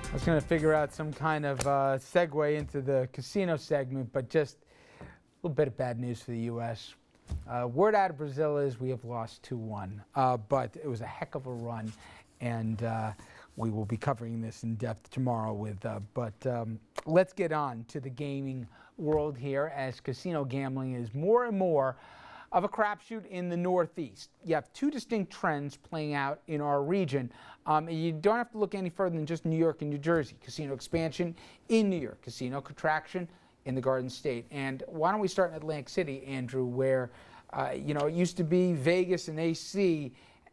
I was going to figure out some kind of segue into the casino segment, but just a little bit of bad news for the U.S. Word out of Brazil is we have lost 2-1, but it was a heck of a run, and we will be covering this in depth tomorrow. But let's get on to the gaming world here, as casino gambling is more and more of a crapshoot in the Northeast. You have two distinct trends playing out in our region. You don't have to look any further than just New York and New Jersey. Casino expansion in New York, casino contraction in the Garden State. And why don't we start in Atlantic City, Andrew, where it used to be Vegas and AC,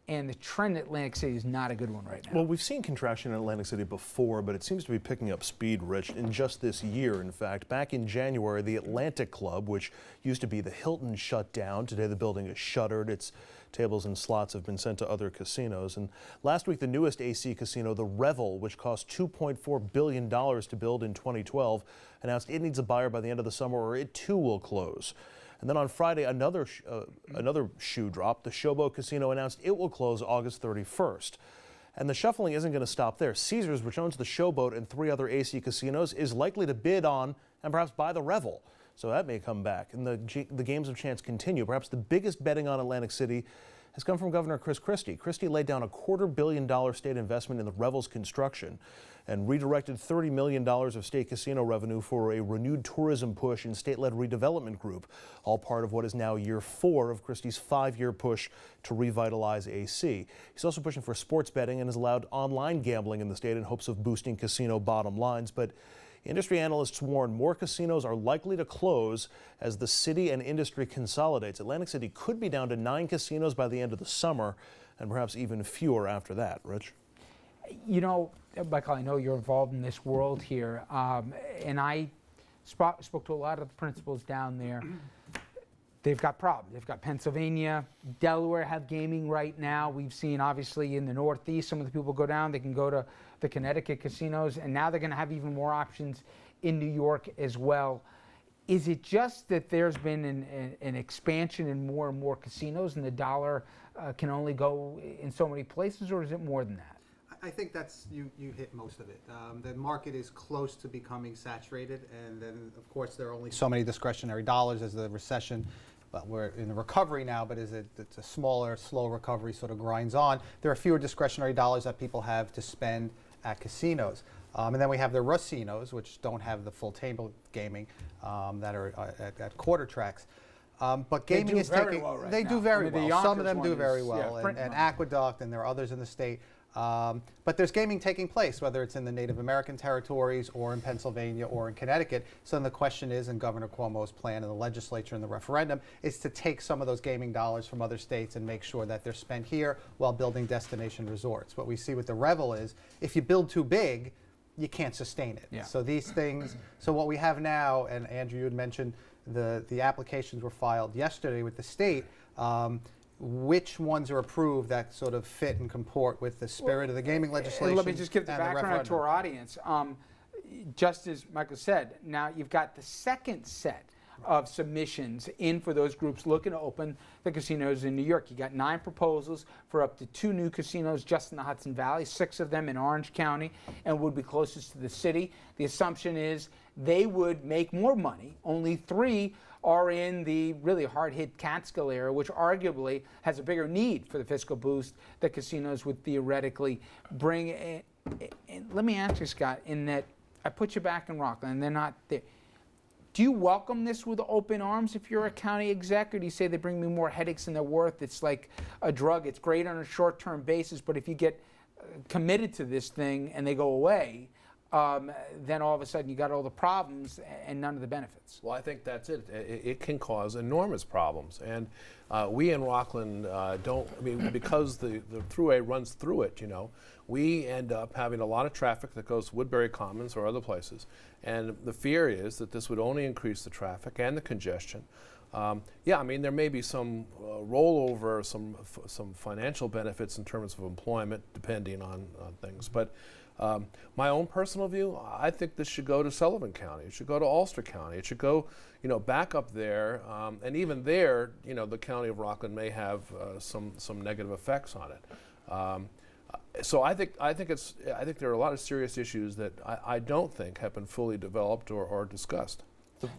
and the trend in Atlantic City is not a good one right now. Well, we've seen contraction in Atlantic City before, but it seems to be picking up speed, Rich, in just this year. In fact, back in January, the Atlantic Club, which used to be the Hilton, shut down. Today, the building is shuttered. Its tables and slots have been sent to other casinos. And last week, the newest AC casino, the Revel, which cost $2.4 billion to build in 2012, announced it needs a buyer by the end of the summer, or it too will close. And then on Friday, another shoe dropped. The Showboat Casino announced it will close August 31st. And the shuffling isn't going to stop there. Caesars, which owns the Showboat and 3 other AC casinos, is likely to bid on and perhaps buy the Revel. So that may come back. And the games of chance continue. Perhaps the biggest betting on Atlantic City has come from Governor Chris Christie. Christie laid down a $250 million state investment in the Revel's construction and redirected $30 million of state casino revenue for a renewed tourism push and state-led redevelopment group, all part of what is now year 4 of Christie's 5-year push to revitalize AC. He's also pushing for sports betting and has allowed online gambling in the state in hopes of boosting casino bottom lines. But industry analysts warn more casinos are likely to close as the city and industry consolidates. Atlantic City could be down to 9 casinos by the end of the summer, and perhaps even fewer after that. Rich? You know, Michael, I know you're involved in this world here, and I spoke to a lot of the principals down there. They've got problems. They've got Pennsylvania, Delaware have gaming right now. We've seen, obviously, in the Northeast, some of the people go down. They can go to the Connecticut casinos, and now they're going to have even more options in New York as well. Is it just that there's been an expansion in more and more casinos, and the dollar can only go in so many places, or is it more than that? I think that's, you hit most of it. The market is close to becoming saturated, and then, of course, there are only so many discretionary dollars as the recession. Well, we're in the recovery now, but it's a smaller, slow recovery sort of grinds on. There are fewer discretionary dollars that people have to spend at casinos. And then we have the racinos, which don't have the full table gaming that are at quarter tracks. But gaming is taking, well right they now. do very well. Some of them do very is, well, yeah, and Aqueduct, and there are others in the state. But there's gaming taking place, whether it's in the Native American territories or in Pennsylvania or in Connecticut. So then the question is, and Governor Cuomo's plan in the legislature and the referendum, is to take some of those gaming dollars from other states and make sure that they're spent here while building destination resorts. What we see with the Revel is, if you build too big, you can't sustain it. Yeah. So these things, so what we have now, and Andrew, you had mentioned the applications were filed yesterday with the state. Which ones are approved that sort of fit and comport with the spirit of the gaming legislation? Let me just give the background to our audience. Just as Michael said, now you've got the second set of submissions in for those groups looking to open the casinos in New York. You got 9 proposals for up to 2 new casinos just in the Hudson Valley, 6 of them in Orange County, and would be closest to the city. The assumption is they would make more money. Only 3 are in the really hard-hit Catskill area, which arguably has a bigger need for the fiscal boost that casinos would theoretically bring. And let me ask you, Scott, in that I put you back in Rockland, and they're not there. Do you welcome this with open arms if you're a county exec, or do you say they bring me more headaches than they're worth? It's like a drug. It's great on a short-term basis, but if you get committed to this thing and they go away, then all of a sudden you got all the problems and none of the benefits. Well, I think that's it. It can cause enormous problems. And we in Rockland because the thruway runs through it, we end up having a lot of traffic that goes to Woodbury Commons or other places. And the fear is that this would only increase the traffic and the congestion. There may be some rollover, some financial benefits in terms of employment, depending on things. But my own personal view, I think this should go to Sullivan County. It should go to Ulster County. It should go, back up there. And even there, the county of Rockland may have some negative effects on it. So I think there are a lot of serious issues that I don't think have been fully developed or discussed.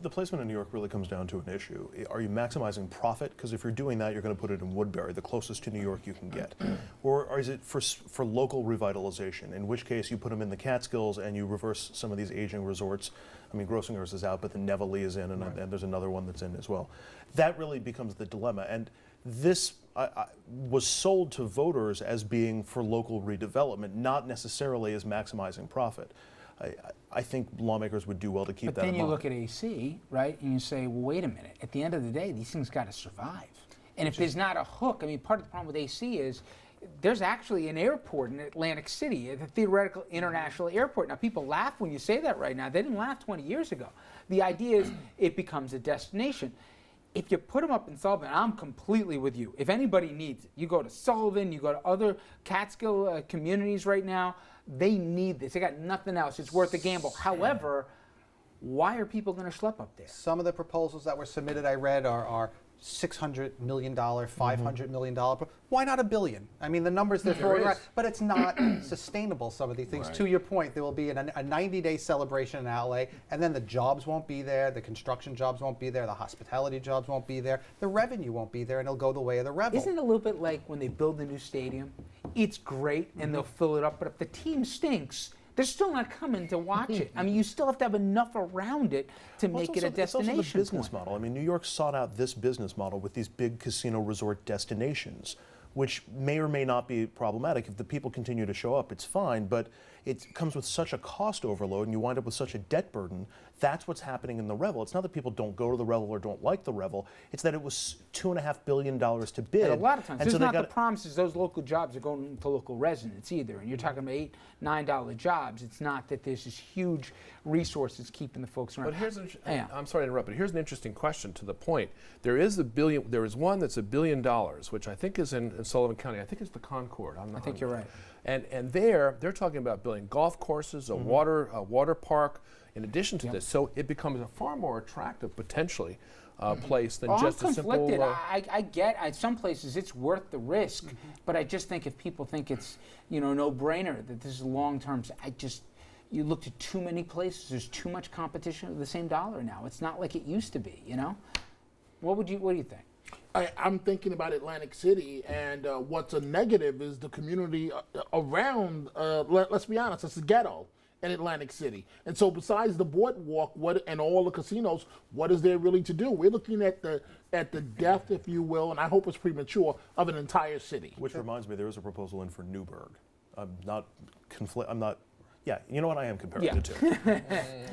The placement in New York really comes down to an issue. Are you maximizing profit? Because if you're doing that, you're going to put it in Woodbury, the closest to New York you can get. Or is it for local revitalization, in which case you put them in the Catskills and you reverse some of these aging resorts. I mean, Grossinger's is out, but the Nevele is in, and there's another one that's in as well. That really becomes the dilemma. And this was sold to voters as being for local redevelopment, not necessarily as maximizing profit. I think lawmakers would do well to keep that in mind. But then you look at AC, right, and you say, well, wait a minute. At the end of the day, these things got to survive. And if there's not a hook, I mean, part of the problem with AC is there's actually an airport in Atlantic City, a theoretical international airport. Now, people laugh when you say that right now. They didn't laugh 20 years ago. The idea is it becomes a destination. If you put them up in Sullivan, I'm completely with you. If anybody needs it, you go to Sullivan, you go to other Catskill communities right now, they need this. They got nothing else. It's worth a gamble. However, why are people going to schlep up there? Some of the proposals that were submitted, I read, are $600 million, $500 million. Why not $1 billion? I mean, the numbers they're throwing around, but it's not sustainable, some of these things. Right. To your point, there will be a 90-day celebration in LA, and then the jobs won't be there, the construction jobs won't be there, the hospitality jobs won't be there, the revenue won't be there, and it'll go the way of the rebel. Isn't it a little bit like when they build a new stadium? It's great, and they'll fill it up, but if the team stinks, they're still not coming to watch it. I mean, you still have to have enough around it to make it a destination. It's also the business model. I mean, New York sought out this business model with these big casino resort destinations, which may or may not be problematic. If the people continue to show up, it's fine, but it comes with such a cost overload and you wind up with such a debt burden. That's what's happening in the Revel. It's not that people don't go to the Revel or don't like the Revel. It's that it was $2.5 billion to bid. And a lot of times, it's not the promises those local jobs are going to local residents either. And you're talking about $8, $9 jobs. It's not that there's this huge resources keeping the folks around. But here's I'm sorry to interrupt, but here's an interesting question to the point. There is one that's $1 billion, which I think is in Sullivan County. I think it's the Concord. I think you're right. And they're talking about building golf courses, a water park, in addition to this. So it becomes a far more attractive, potentially, place than just a simple... I'm conflicted. I get, at some places, it's worth the risk, but I just think if people think it's, no-brainer, that this is long-term, you looked at too many places, there's too much competition with the same dollar now. It's not like it used to be, What do you think? I'm thinking about Atlantic City, and what's a negative is the community around, let's be honest, it's a ghetto in Atlantic City. And so besides the boardwalk and all the casinos, what is there really to do? We're looking at the death, if you will, and I hope it's premature, of an entire city. Which reminds me, there is a proposal in for Newburgh. Yeah, you know what? I am comparing the two.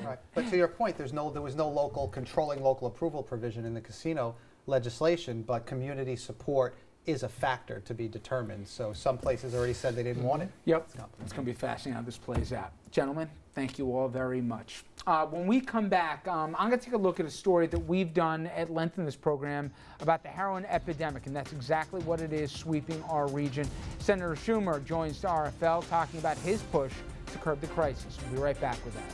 Right. But to your point, there was no controlling local approval provision in the casino legislation, but community support is a factor to be determined. So some places already said they didn't want it. Yep, it's going to be fascinating how this plays out. Gentlemen, thank you all very much. When we come back, I'm going to take a look at a story that we've done at length in this program about the heroin epidemic, and that's exactly what it is sweeping our region. Senator Schumer joins RFL talking about his push to curb the crisis. We'll be right back with that.